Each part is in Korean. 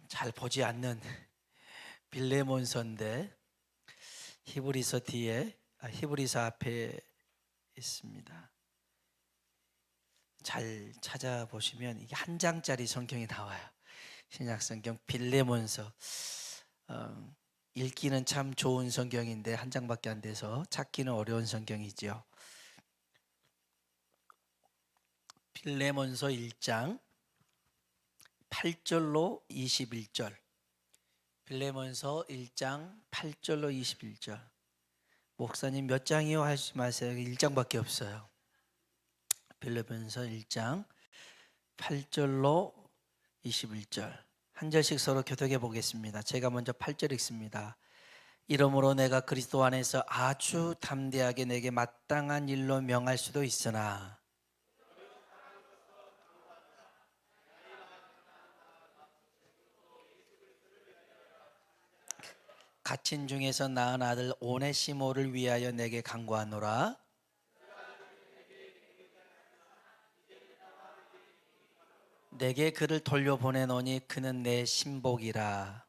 잘 보지 않는 빌레몬서인데 히브리서 뒤에 히브리서 앞에 있습니다. 잘 찾아보시면 이게 한 장짜리 성경이 나와요. 신약성경 빌레몬서. 읽기는 참 좋은 성경인데 한 장밖에 안 돼서 찾기는 어려운 성경이죠. 빌레몬서 1장 8절로 21절. 빌레몬서 1장 8절로 21절. 목사님 몇 장이요? 하지 마세요. 1장밖에 없어요. 빌레몬서 1장 8절로 21절. 한 절씩 서로 교독해 보겠습니다. 제가 먼저 8절 읽습니다. 이러므로 내가 그리스도 안에서 아주 담대하게 내게 마땅한 일로 명할 수도 있으나 갇힌 중에서 낳은 아들 오네시모를 위하여 내게 간구하노라. 내게 그를 돌려보내노니 그는 내 신복이라.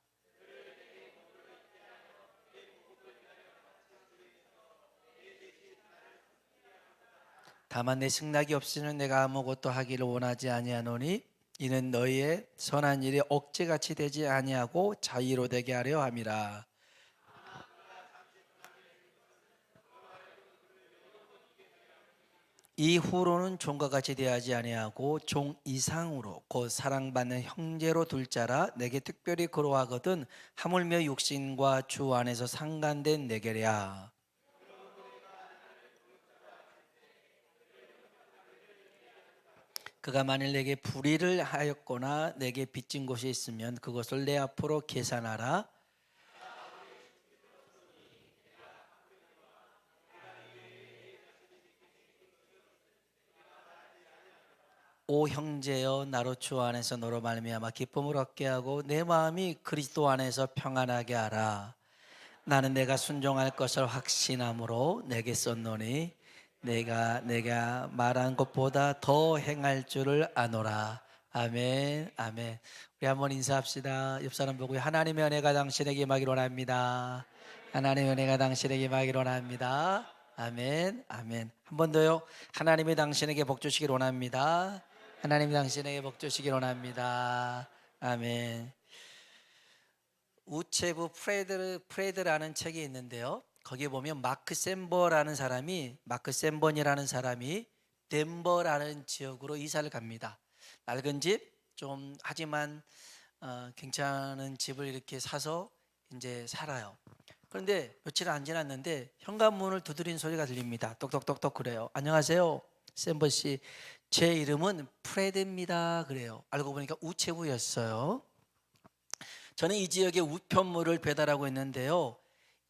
다만 내 승낙이 없이는 내가 아무것도 하기를 원하지 아니하노니 이는 너희의 선한 일이 억제같이 되지 아니하고 자의로 되게 하려 함이라. 이후로는 종과 같이 대하지 아니하고 종 이상으로 곧 사랑받는 형제로 둘 자라 내게 특별히 그러하거든 하물며 육신과 주 안에서 상간된 내게랴. 그가 만일 내게 불의를 하였거나 내게 빚진 곳이 있으면 그것을 내 앞으로 계산하라. 오 형제여, 나로 주 안에서 너로 말미암아 기쁨을 얻게 하고 내 마음이 그리스도 안에서 평안하게 하라. 나는 내가 순종할 것을 확신함으로 내게 썼노니 내가 말한 것보다 더 행할 줄을 아노라. 아멘. 아멘. 우리 한번 인사합시다. 옆 사람 보고 하나님의 은혜가 당신에게 임하기를 원합니다. 하나님의 은혜가 당신에게 임하기를 원합니다. 아멘. 아멘. 한 번 더요. 하나님이 당신에게 복 주시기를 원합니다. 하나님이 당신에게 복 주시기를 원합니다. 아멘. 우체부 프레드라는 책이 있는데요. 거기에 보면 마크 샘번이라는 사람이 덴버라는 지역으로 이사를 갑니다. 낡은 집 좀 하지만 괜찮은 집을 이렇게 사서 이제 살아요. 그런데 며칠 안 지났는데 현관문을 두드린 소리가 들립니다. 똑똑똑똑 그래요. 안녕하세요, 샘번 씨. 제 이름은 프레드입니다. 그래요. 알고 보니까 우체부였어요. 저는 이 지역에 우편물을 배달하고 있는데요.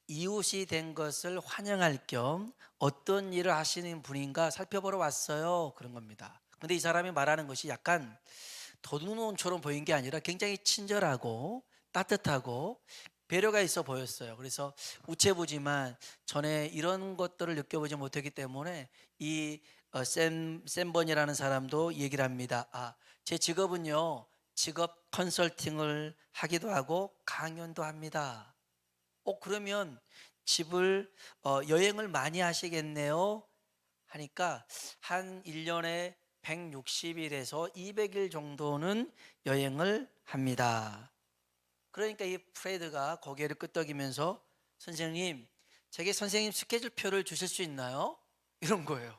이웃이 된 것을 환영할 겸 어떤 일을 하시는 분인가 살펴보러 왔어요. 그런 겁니다. 근데 이 사람이 말하는 것이 약간 도둑놈처럼 보인 게 아니라 굉장히 친절하고 따뜻하고 배려가 있어 보였어요. 그래서 우체부지만 전에 이런 것들을 느껴보지 못했기 때문에 이 샘번이라는 사람도 얘기를 합니다. 제 직업은요, 직업 컨설팅을 하기도 하고 강연도 합니다. 그러면 집을 여행을 많이 하시겠네요 하니까 한 1년에 160일에서 200일 정도는 여행을 합니다. 그러니까 이 프레드가 고개를 끄덕이면서 선생님, 제게 선생님 스케줄표를 주실 수 있나요? 이런 거예요.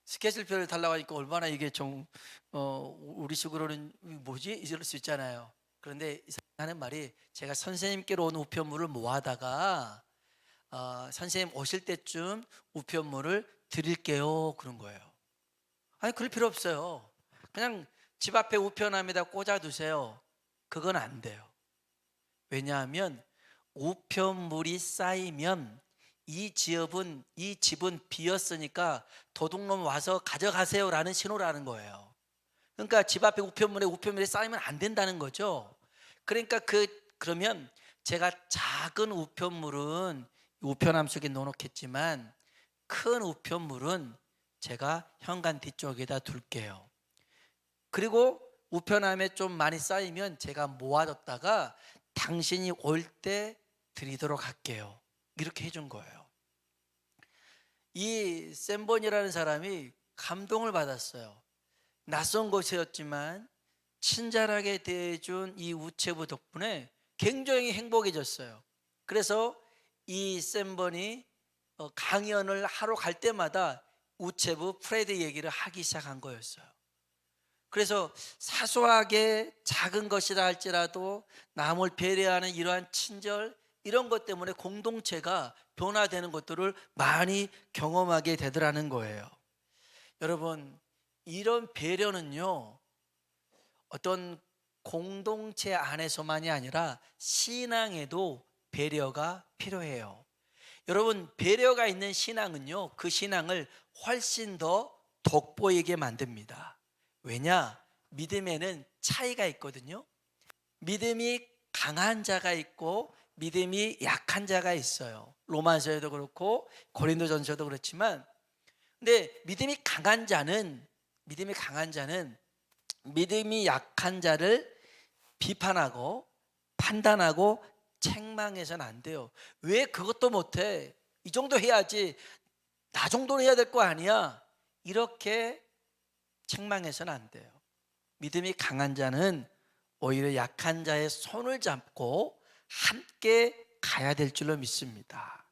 스케줄표를 달라고 하니까 얼마나 이게 좀 우리식으로는 뭐지? 이럴 수 있잖아요. 그런데 이 사람이 하는 말이 제가 선생님께로 온 우편물을 모아다가 선생님 오실 때쯤 우편물을 드릴게요. 그런 거예요. 아니, 그럴 필요 없어요. 그냥 집 앞에 우편함에다 꽂아두세요. 그건 안 돼요. 왜냐하면 우편물이 쌓이면 이 집은 비었으니까 도둑놈 와서 가져가세요라는 신호라는 거예요. 그러니까 집 앞에 우편물이 쌓이면 안 된다는 거죠. 그러니까 그러면 제가 작은 우편물은 우편함 속에 넣어놓겠지만 큰 우편물은 제가 현관 뒤쪽에다 둘게요. 그리고 우편함에 좀 많이 쌓이면 제가 모아뒀다가 당신이 올 때 드리도록 할게요. 이렇게 해준 거예요. 이 샘번이라는 사람이 감동을 받았어요. 낯선 곳이었지만 친절하게 대해준 이 우체부 덕분에 굉장히 행복해졌어요. 그래서 이 샘번이 강연을 하러 갈 때마다 우체부 프레드 얘기를 하기 시작한 거였어요. 그래서 사소하게 작은 것이라 할지라도 남을 배려하는 이러한 친절, 이런 것 때문에 공동체가 변화되는 것들을 많이 경험하게 되더라는 거예요. 여러분, 이런 배려는요, 어떤 공동체 안에서만이 아니라 신앙에도 배려가 필요해요. 여러분, 배려가 있는 신앙은요, 그 신앙을 훨씬 더 돋보이게 만듭니다. 왜냐? 믿음에는 차이가 있거든요. 믿음이 강한 자가 있고 믿음이 약한 자가 있어요. 로마서에도 그렇고 고린도전서도 그렇지만, 근데 믿음이 약한 자를 비판하고 판단하고 책망해서는 안 돼요. 왜 그것도 못해? 이 정도 해야지. 나 정도는 해야 될 거 아니야. 이렇게 책망해서는 안 돼요. 믿음이 강한 자는 오히려 약한 자의 손을 잡고 함께 가야 될 줄로 믿습니다.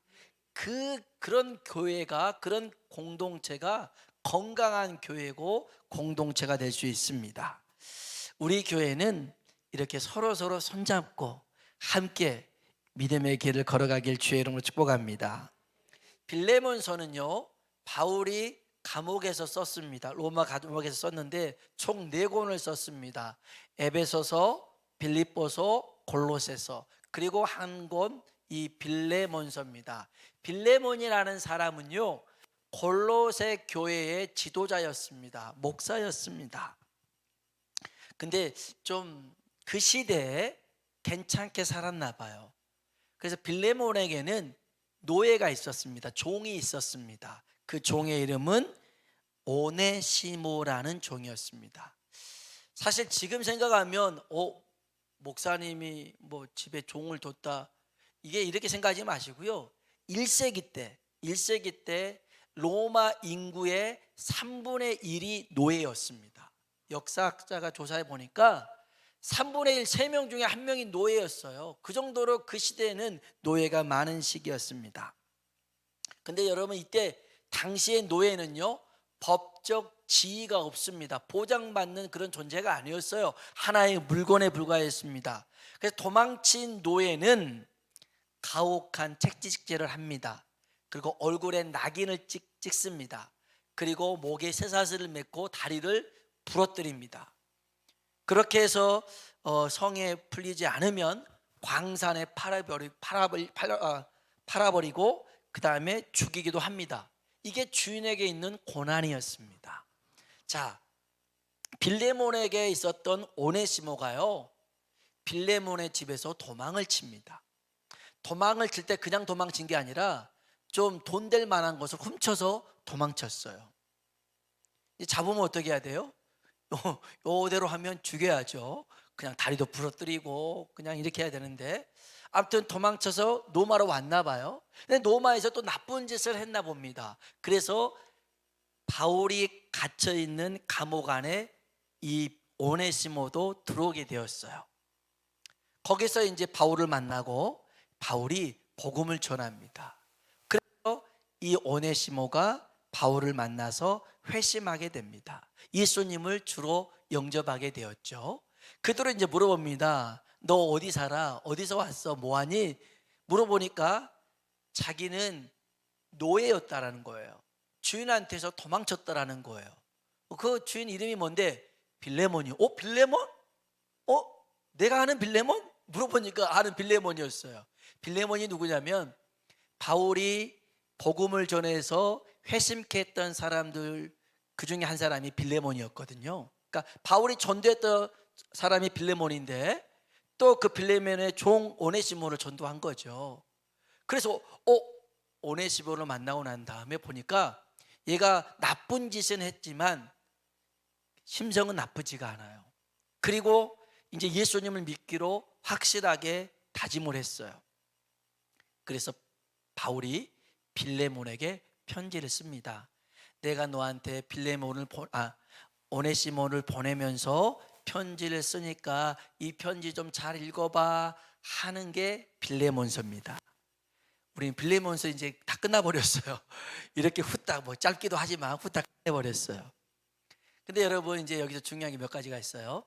그런 교회가, 그런 공동체가 건강한 교회고 공동체가 될 수 있습니다. 우리 교회는 이렇게 서로 손잡고 함께 믿음의 길을 걸어가길 주의 이름으로 축복합니다. 빌레몬서는요, 바울이 감옥에서 썼습니다. 로마 감옥에서 썼는데 총 4권을 썼습니다. 에베소서, 빌립보서, 골로새서, 그리고 한 권 이 빌레몬서입니다. 빌레몬이라는 사람은요, 골로새 교회의 지도자였습니다. 목사였습니다. 근데 좀 그 시대에 괜찮게 살았나 봐요. 그래서 빌레몬에게는 노예가 있었습니다. 종이 있었습니다. 그 종의 이름은 오네시모라는 종이었습니다. 사실 지금 생각하면 목사님이 뭐 집에 종을 뒀다, 이게 이렇게 생각하지 마시고요. 1세기 때 로마 인구의 3분의 1이 노예였습니다. 역사학자가 조사해 보니까 3분의 1, 3명 중에 1명이 노예였어요. 그 정도로 그 시대에는 노예가 많은 시기였습니다. 근데 여러분, 이때 당시의 노예는요, 법적 지위가 없습니다. 보장받는 그런 존재가 아니었어요. 하나의 물건에 불과했습니다. 그래서 도망친 노예는 가혹한 책지식제를 합니다. 그리고 얼굴에 낙인을 찍습니다. 그리고 목에 쇠사슬을 맺고 다리를 부러뜨립니다. 그렇게 해서 성에 풀리지 않으면 광산에 팔아버리고 그 다음에 죽이기도 합니다. 이게 주인에게 있는 고난이었습니다. 자, 빌레몬에게 있었던 오네시모가요, 빌레몬의 집에서 도망을 칩니다. 도망을 칠 때 그냥 도망친 게 아니라 좀 돈 될 만한 것을 훔쳐서 도망쳤어요. 잡으면 어떻게 해야 돼요? 요대로 하면 죽여야죠. 그냥 다리도 부러뜨리고 그냥 이렇게 해야 되는데, 아무튼 도망쳐서 노마로 왔나 봐요. 근데 노마에서 또 나쁜 짓을 했나 봅니다. 그래서 바울이 갇혀있는 감옥 안에 이 오네시모도 들어오게 되었어요. 거기서 이제 바울을 만나고 바울이 복음을 전합니다. 그래서 이 오네시모가 바울을 만나서 회심하게 됩니다. 예수님을 주로 영접하게 되었죠. 그들은 이제 물어봅니다. 너 어디 살아? 어디서 왔어? 뭐하니? 물어보니까 자기는 노예였다라는 거예요. 주인한테서 도망쳤다라는 거예요. 그 주인 이름이 뭔데? 빌레몬이요. 빌레몬? 내가 아는 빌레몬? 물어보니까 아는 빌레몬이었어요. 빌레몬이 누구냐면 바울이 복음을 전해서 회심케 했던 사람들 그 중에 한 사람이 빌레몬이었거든요. 그러니까 바울이 전도했던 사람이 빌레몬인데 또 그 빌레몬의 종 오네시모를 전도한 거죠. 그래서 오네시모를 만나고 난 다음에 보니까 얘가 나쁜 짓은 했지만 심성은 나쁘지가 않아요. 그리고 이제 예수님을 믿기로 확실하게 다짐을 했어요. 그래서 바울이 빌레몬에게 편지를 씁니다. 내가 너한테 오네시모를 보내면서 편지를 쓰니까 이 편지 좀 잘 읽어봐 하는 게 빌레몬서입니다. 우리는 빌레몬서 이제 다 끝나버렸어요. 이렇게 후딱 뭐 짧기도 하지만 후딱 끝내버렸어요. 근데 여러분 이제 여기서 중요한 게 몇 가지가 있어요.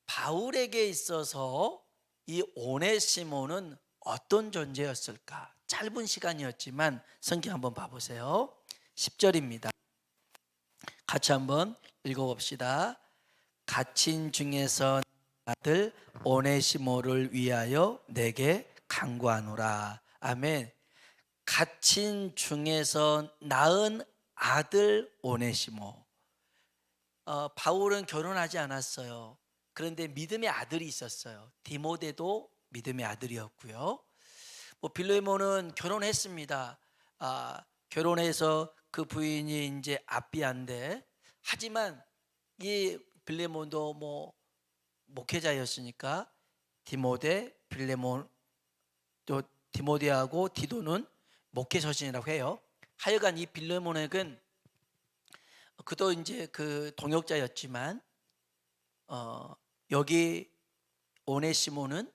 바울에게 있어서 이 오네시모는 어떤 존재였을까? 짧은 시간이었지만 성경 한번 봐보세요. 10절입니다. 같이 한번 읽어봅시다. 갇힌 중에서 아들 오네시모를 위하여 내게 간구하노라. 아멘. 갇힌 중에서 낳은 아들 오네시모. 바울은 결혼하지 않았어요. 그런데 믿음의 아들이 있었어요. 디모데도 믿음의 아들이었고요. 빌레몬은 결혼했습니다. 결혼해서 그 부인이 이제 아비아인데, 하지만 이 빌레몬도 목회자였으니까 디모데, 빌레몬, 또 디모데하고 디도는 목회 서신이라고 해요. 하여간 이 빌레몬에겐 그도 이제 그 동역자였지만 여기 오네시모는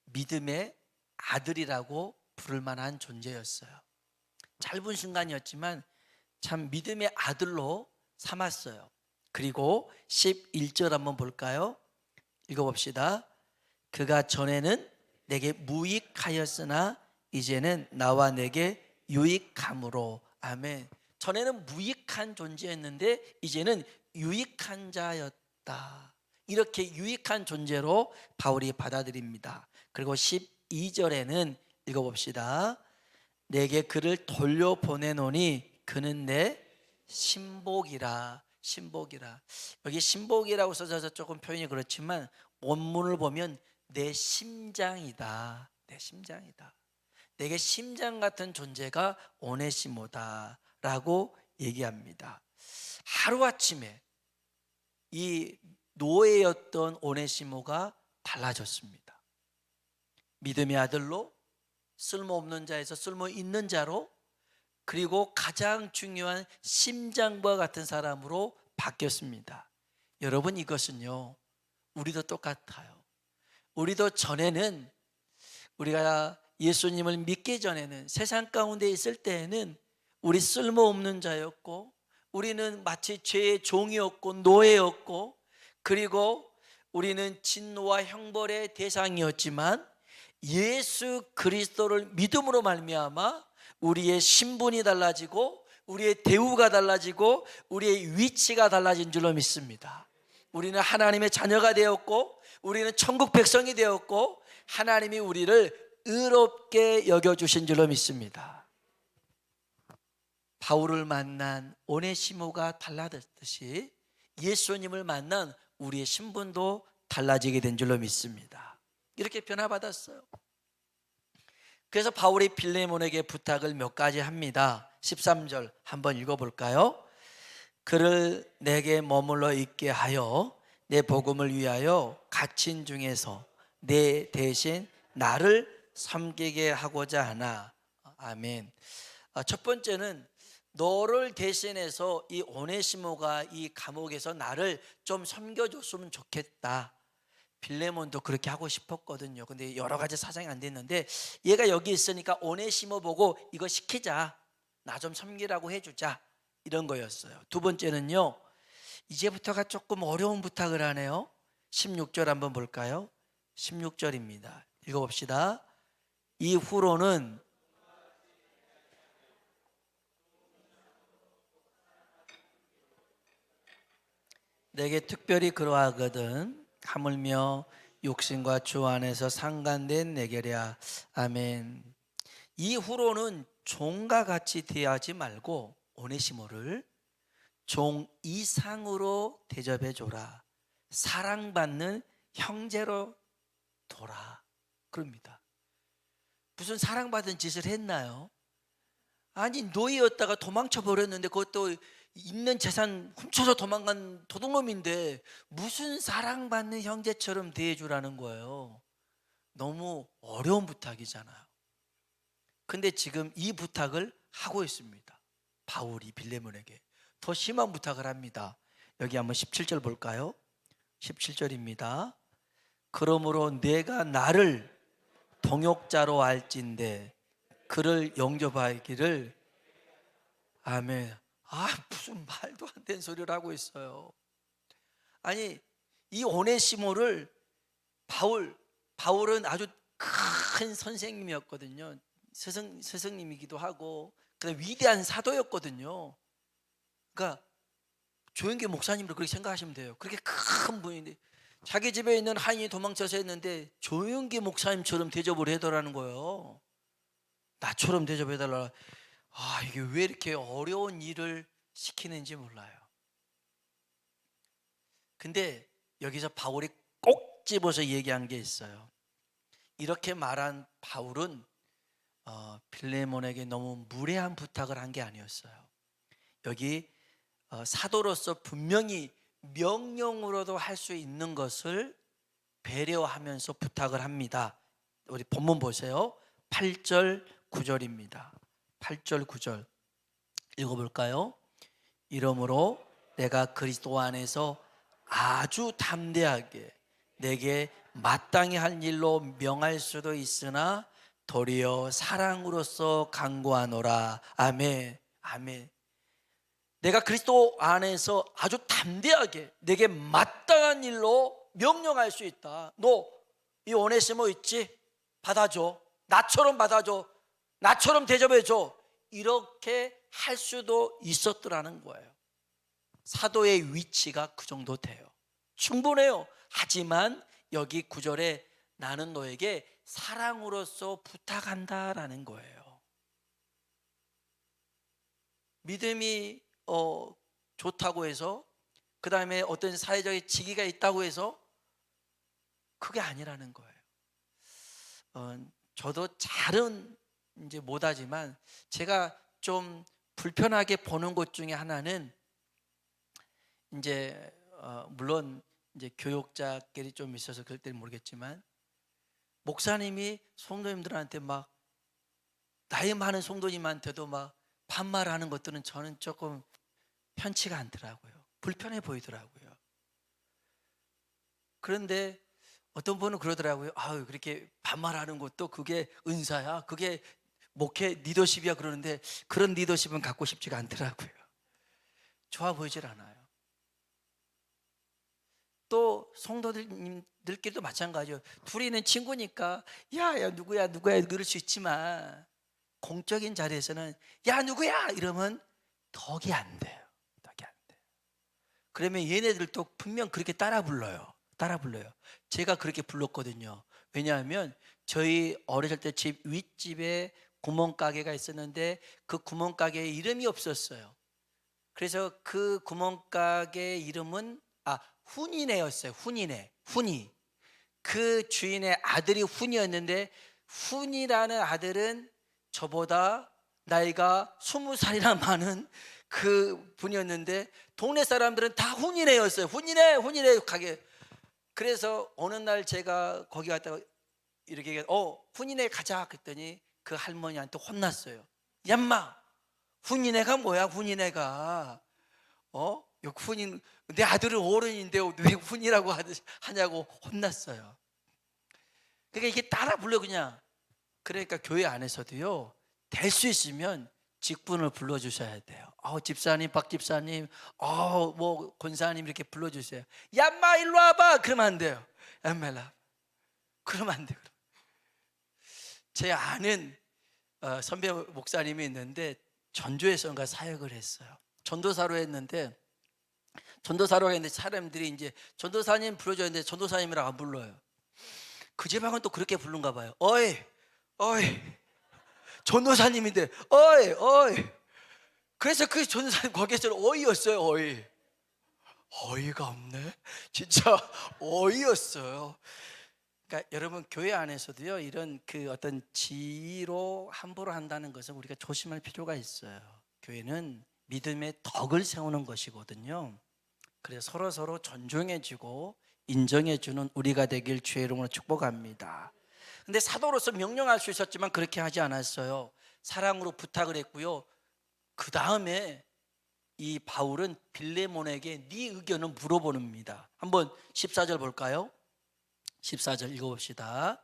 믿음의 아들이라고 부를 만한 존재였어요. 짧은 순간이었지만 참 믿음의 아들로 삼았어요. 그리고 11절 한번 볼까요? 읽어봅시다. 그가 전에는 내게 무익하였으나 이제는 나와 내게 유익함으로. 아멘. 전에는 무익한 존재였는데 이제는 유익한 자였다. 이렇게 유익한 존재로 바울이 받아들입니다. 그리고 12절에는 읽어봅시다. 내게 그를 돌려보내노니 그는 내 신복이라. 신복이라. 여기 신복이라고 써져서 조금 표현이 그렇지만 원문을 보면 내 심장이다. 내 심장이다. 내게 심장 같은 존재가 오네시모다 라고 얘기합니다. 하루아침에 이 노예였던 오네시모가 달라졌습니다. 믿음의 아들로, 쓸모없는 자에서 쓸모 있는 자로, 그리고 가장 중요한 심장과 같은 사람으로 바뀌었습니다. 여러분, 이것은요 우리도 똑같아요. 우리도 전에는, 우리가 예수님을 믿기 전에는, 세상 가운데 있을 때에는 우리 쓸모없는 자였고, 우리는 마치 죄의 종이었고 노예였고, 그리고 우리는 진노와 형벌의 대상이었지만 예수 그리스도를 믿음으로 말미암아 우리의 신분이 달라지고 우리의 대우가 달라지고 우리의 위치가 달라진 줄로 믿습니다. 우리는 하나님의 자녀가 되었고 우리는 천국 백성이 되었고 하나님이 우리를 의롭게 여겨주신 줄로 믿습니다. 바울을 만난 오네시모가 달라졌듯이 예수님을 만난 우리의 신분도 달라지게 된 줄로 믿습니다. 이렇게 변화받았어요. 그래서 바울이 빌레몬에게 부탁을 몇 가지 합니다. 13절 한번 읽어볼까요? 그를 내게 머물러 있게 하여 내 복음을 위하여 갇힌 중에서 내 대신 나를 섬기게 하고자 하나. 아멘. 첫 번째는 너를 대신해서 이 오네시모가 이 감옥에서 나를 좀 섬겨줬으면 좋겠다. 빌레몬도 그렇게 하고 싶었거든요. 근데 여러 가지 사정이 안 됐는데 얘가 여기 있으니까 오네시모 보고 이거 시키자, 나 좀 섬기라고 해주자, 이런 거였어요. 두 번째는요, 이제부터가 조금 어려운 부탁을 하네요. 16절 한번 볼까요? 16절입니다. 읽어봅시다. 이후로는 내게 특별히 그러하거든 하물며 육신과 주 안에서 상간된 내게랴. 아멘. 이후로는 종과 같이 대하지 말고 오네시모를 종 이상으로 대접해 줘라. 사랑받는 형제로 둬라. 그럽니다. 무슨 사랑받은 짓을 했나요? 아니, 노예였다가 도망쳐 버렸는데 그것도 있는 재산 훔쳐서 도망간 도둑놈인데 무슨 사랑받는 형제처럼 대해주라는 거예요. 너무 어려운 부탁이잖아요. 근데 지금 이 부탁을 하고 있습니다. 바울이 빌레몬에게 더 심한 부탁을 합니다. 여기 한번 17절 볼까요? 17절입니다. 그러므로 내가 나를 동역자로 알진대 그를 영접하기를. 아멘. 무슨 말도 안 되는 소리를 하고 있어요. 아니, 이 오네시모를 바울은 아주 큰 선생님이었거든요. 스승님이기도 하고 그다음에 위대한 사도였거든요. 그러니까 조영기 목사님도 그렇게 생각하시면 돼요. 그렇게 큰 분인데 자기 집에 있는 하인이 도망쳐서 했는데 조영기 목사님처럼 대접을 해달라는 거예요. 나처럼 대접해달라. 이게 왜 이렇게 어려운 일을 시키는지 몰라요. 근데 여기서 바울이 꼭 집어서 얘기한 게 있어요. 이렇게 말한 바울은 빌레몬에게 너무 무례한 부탁을 한 게 아니었어요. 여기 사도로서 분명히 명령으로도 할 수 있는 것을 배려하면서 부탁을 합니다. 우리 본문 보세요. 8절 9절입니다 8절 9절 읽어볼까요? 이러므로 내가 그리스도 안에서 아주 담대하게 내게 마땅히 할 일로 명할 수도 있으나 도리어 사랑으로서 간구하노라. 아멘. 아멘. 내가 그리스도 안에서 아주 담대하게 내게 마땅한 일로 명령할 수 있다. 너 이 오네시모 있지? 받아줘. 나처럼 받아줘. 나처럼 대접해줘. 이렇게 할 수도 있었더라는 거예요. 사도의 위치가 그 정도 돼요. 충분해요. 하지만 여기 9절에 나는 너에게 사랑으로서 부탁한다라는 거예요. 믿음이 좋다고 해서, 그 다음에 어떤 사회적인 직위가 있다고 해서 그게 아니라는 거예요. 저도 잘은 이제 못하지만 제가 좀 불편하게 보는 것 중에 하나는 이제 물론 이제 교육자끼리 좀 있어서 그럴 때는 모르겠지만 목사님이 성도님들한테 막 나이 많은 성도님한테도 막 반말하는 것들은 저는 조금 편치가 않더라고요. 불편해 보이더라고요. 그런데 어떤 분은 그러더라고요. 그렇게 반말하는 것도 그게 은사야. 그게 목회 리더십이야. 그러는데 그런 리더십은 갖고 싶지가 않더라고요. 좋아 보이질 않아요. 또 성도들끼리도 마찬가지예요. 둘이는 친구니까 야 누구야 그럴 수 있지만 공적인 자리에서는 야 누구야 이러면 덕이 안 돼요. 덕이 안 돼요. 그러면 얘네들도 분명 그렇게 따라 불러요. 제가 그렇게 불렀거든요. 왜냐하면 저희 어렸을 때 집 윗집에 구멍가게가 있었는데 그 구멍가게에 이름이 없었어요. 그래서 그 구멍가게 이름은 훈이네였어요. 훈이. 그 주인의 아들이 훈이었는데 훈이라는 아들은 저보다 나이가 20살이나 많은 그 분이었는데 동네 사람들은 다 훈이네였어요. 훈이네 가게. 그래서 어느 날 제가 거기 갔다가 이렇게 훈이네 가자 그랬더니 그 할머니한테 혼났어요. 얌마 훈이네가 뭐야? 훈이네가 훈이 내 아들은 어른인데 왜 훈이라고 하냐고 혼났어요. 그러니까 이게 따라 불러 그냥. 그러니까 교회 안에서도요 될 수 있으면 직분을 불러주셔야 돼요. 집사님, 박 집사님, 뭐 권사님 이렇게 불러주세요. 얌마 일로 와봐. 그러면 안 돼요. 얌마라. 그러면 안 돼요. 제 아는 선배 목사님이 있는데 전주에서인가 사역을 했어요. 전도사로 했는데 사람들이 이제 전도사님 불러줘야 되는데 전도사님이라고 안 불러요. 그 지방은 또 그렇게 부른가 봐요. 어이 전도사님인데 어이. 그래서 그 전도사님 거기에서 어이였어요. 어이가 없네. 진짜 어이였어요. 그러니까 여러분 교회 안에서도요 이런 그 어떤 지위로 함부로 한다는 것은 우리가 조심할 필요가 있어요. 교회는 믿음의 덕을 세우는 것이거든요. 그래서 서로 존중해주고 인정해주는 우리가 되길 주의 이름으로 축복합니다. 근데 사도로서 명령할 수 있었지만 그렇게 하지 않았어요. 사랑으로 부탁을 했고요. 그 다음에 이 바울은 빌레몬에게 네 의견을 물어봅니다. 한번 14절 볼까요? 14절 읽어봅시다.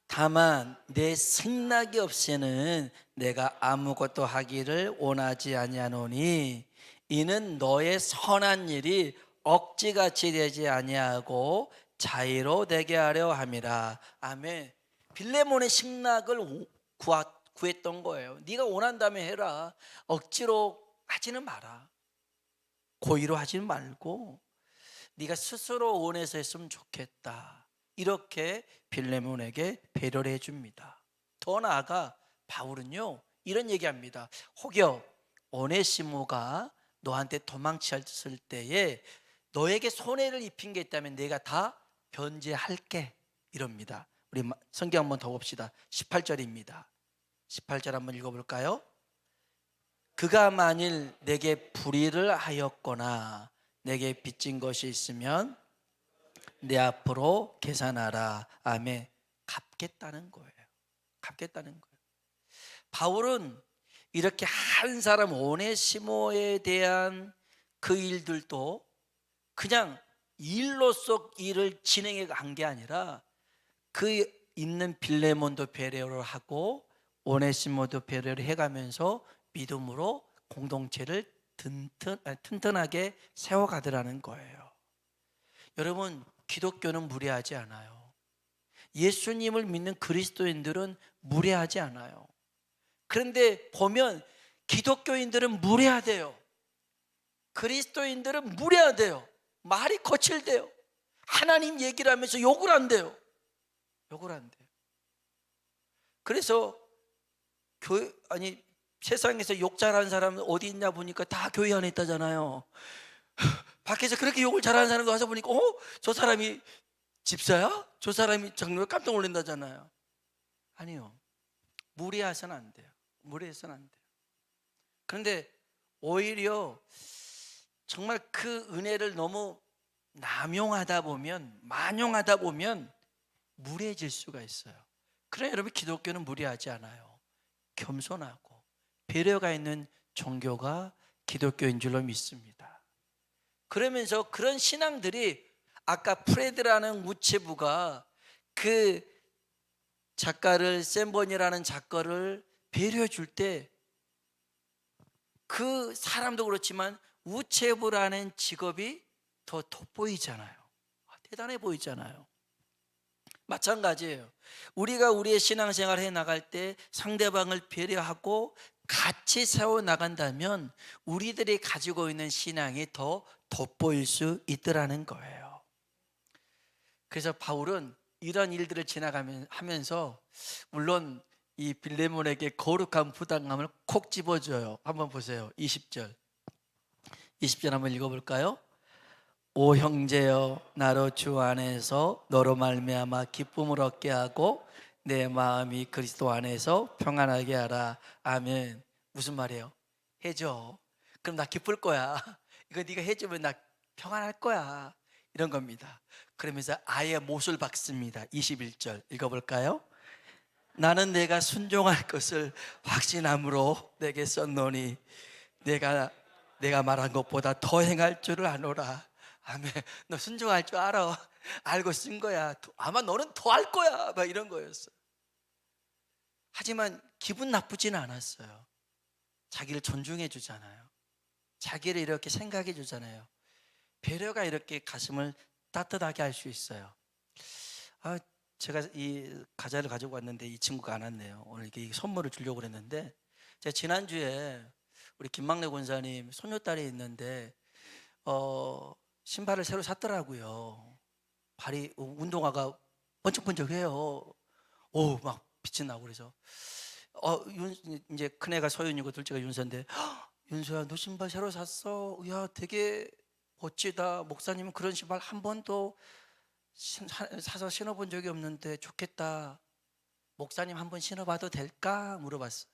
다만 내 승낙이 없이는 내가 아무것도 하기를 원하지 아니하노니 이는 너의 선한 일이 억지같이 되지 아니하고 자의로 되게 하려 함이라. 아멘. 빌레몬의 승낙을 구했던 거예요. 네가 원한다면 해라. 억지로 하지는 마라. 고의로 하지 말고 네가 스스로 원해서 했으면 좋겠다. 이렇게 빌레몬에게 배려를 해줍니다. 더 나아가 바울은요 이런 얘기합니다. 혹여 오네시모가 너한테 도망쳤을 때에 너에게 손해를 입힌 게 있다면 내가 다 변제할게 이럽니다. 우리 성경 한번 더 봅시다. 18절입니다 18절 한번 읽어볼까요? 그가 만일 내게 불의를 하였거나 내게 빚진 것이 있으면 내 앞으로 계산하라. 아멘. 갚겠다는 거예요. 갚겠다는 거예요. 바울은 이렇게 한 사람 오네시모에 대한 그 일들도 그냥 일로서 일을 진행해 간 게 아니라 그 있는 빌레몬도 배려를 하고 오네시모도 배려를 해가면서 믿음으로 공동체를 튼튼하게 세워가더라는 거예요. 여러분, 기독교는 무례하지 않아요. 예수님을 믿는 그리스도인들은 무례하지 않아요. 그런데 보면 기독교인들은 무례하대요. 그리스도인들은 무례하대요. 말이 거칠대요. 하나님 얘기를 하면서 욕을 한대요. 욕을 한대요. 그래서 세상에서 욕 잘하는 사람은 어디 있냐 보니까 다 교회 안에 있다잖아요. 밖에서 그렇게 욕을 잘하는 사람도 와서 보니까 저 사람이 집사야? 저 사람이 정말 깜짝 놀란다잖아요. 아니요. 무리해서는 안 돼요. 무리해서는 안 돼요. 그런데 오히려 정말 그 은혜를 너무 남용하다 보면, 만용하다 보면 무례해질 수가 있어요. 그러나 여러분, 기독교는 무리하지 않아요. 겸손하고 배려가 있는 종교가 기독교인 줄로 믿습니다. 그러면서 그런 신앙들이 아까 프레드라는 우체부가 그 작가를 샘번이라는 작가를 배려해 줄 때 그 사람도 그렇지만 우체부라는 직업이 더 돋보이잖아요. 대단해 보이잖아요. 마찬가지예요. 우리가 우리의 신앙생활을 해나갈 때 상대방을 배려하고 같이 세워나간다면 우리들이 가지고 있는 신앙이 더 돋보일 수 있더라는 거예요. 그래서 바울은 이런 일들을 지나가면서 물론 이 빌레몬에게 거룩한 부담감을 콕 집어줘요. 한번 보세요. 20절 한번 읽어볼까요? 오 형제여, 나로 주 안에서 너로 말미암아 기쁨을 얻게 하고 내 마음이 그리스도 안에서 평안하게 하라. 아멘. 무슨 말이에요? 해줘. 그럼 나 기쁠 거야. 이거 네가 해주면 나 평안할 거야. 이런 겁니다. 그러면서 아예 못을 박습니다. 21절 읽어볼까요? 나는 내가 순종할 것을 확신함으로 내게 썼노니 내가 말한 것보다 더 행할 줄을 아노라. 아멘. 너 순종할 줄 알아. 알고 쓴 거야. 아마 너는 더 할 거야. 막 이런 거였어요. 하지만 기분 나쁘지는 않았어요. 자기를 존중해 주잖아요. 자기를 이렇게 생각해 주잖아요. 배려가 이렇게 가슴을 따뜻하게 할 수 있어요. 제가 이 과자를 가지고 왔는데 이 친구가 안 왔네요. 오늘 이렇게 선물을 주려고 그랬는데, 제가 지난주에 우리 김막래 권사님 손녀딸이 있는데 신발을 새로 샀더라고요. 발이 운동화가 번쩍번쩍해요. 막 빛이 나고. 그래서 이제 큰애가 서윤이고 둘째가 윤서인데, 윤서야 너 신발 새로 샀어? 야 되게 멋지다. 목사님은 그런 신발 한 번도 사서 신어본 적이 없는데 좋겠다. 목사님 한번 신어봐도 될까? 물어봤어요.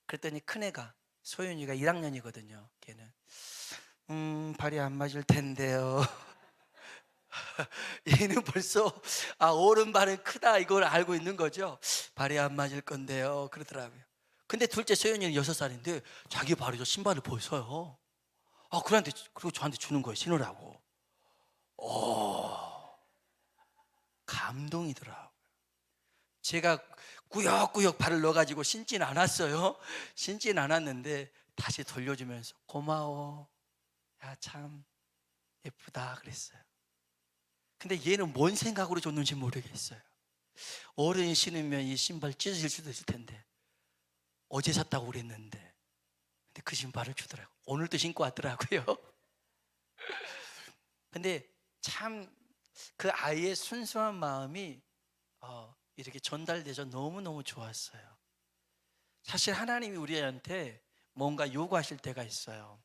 그랬더니 큰애가 소윤이가 1학년이거든요. 걔는 발이 안 맞을 텐데요. 얘는 벌써 오른발은 크다 이걸 알고 있는 거죠. 발이 안 맞을 건데요. 그러더라고요. 근데 둘째 소연이는 6살인데 자기 발에서 신발을 벗어요. 그런데 그리고 저한테 주는 거예요. 신으라고. 감동이더라고요. 제가 꾸역꾸역 발을 넣어가지고 신진 않았어요. 신진 않았는데 다시 돌려주면서 고마워. 야, 참 예쁘다 그랬어요. 근데 얘는 뭔 생각으로 줬는지 모르겠어요. 어른이 신으면 이 신발 찢어질 수도 있을 텐데 어제 샀다고 그랬는데 근데 그 신발을 주더라고요. 오늘도 신고 왔더라고요. 근데 참 그 아이의 순수한 마음이 이렇게 전달돼서 너무너무 좋았어요. 사실 하나님이 우리한테 뭔가 요구하실 때가 있어요.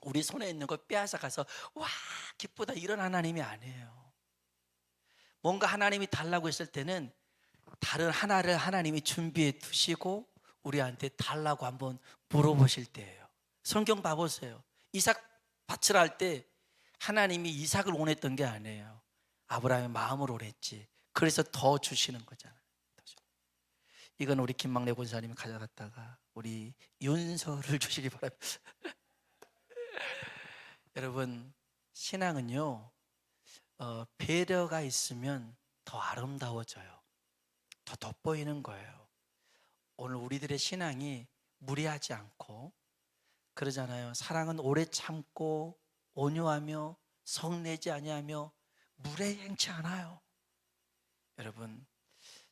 우리 손에 있는 거 빼앗아 가서 와 기쁘다 이런 하나님이 아니에요. 뭔가 하나님이 달라고 했을 때는 다른 하나를 하나님이 준비해 두시고 우리한테 달라고 한번 물어보실 때예요. 성경 봐보세요. 이삭 밭을 할 때 하나님이 이삭을 원했던 게 아니에요. 아브라함의 마음을 원했지. 그래서 더 주시는 거잖아요. 이건 우리 김막래 권사님이 가져갔다가 우리 윤서를 주시기 바랍니다. 여러분, 신앙은요 배려가 있으면 더 아름다워져요. 더 돋보이는 거예요. 오늘 우리들의 신앙이 무리하지 않고 그러잖아요. 사랑은 오래 참고 온유하며 성내지 아니하며 물에 행치 않아요. 여러분,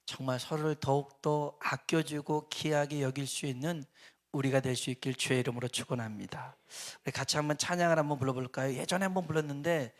정말 서로를 더욱더 아껴주고 귀하게 여길 수 있는 우리가 될 수 있길 주의 이름으로 축원합니다. 우리 같이 한번 찬양을 한번 불러볼까요? 예전에 한번 불렀는데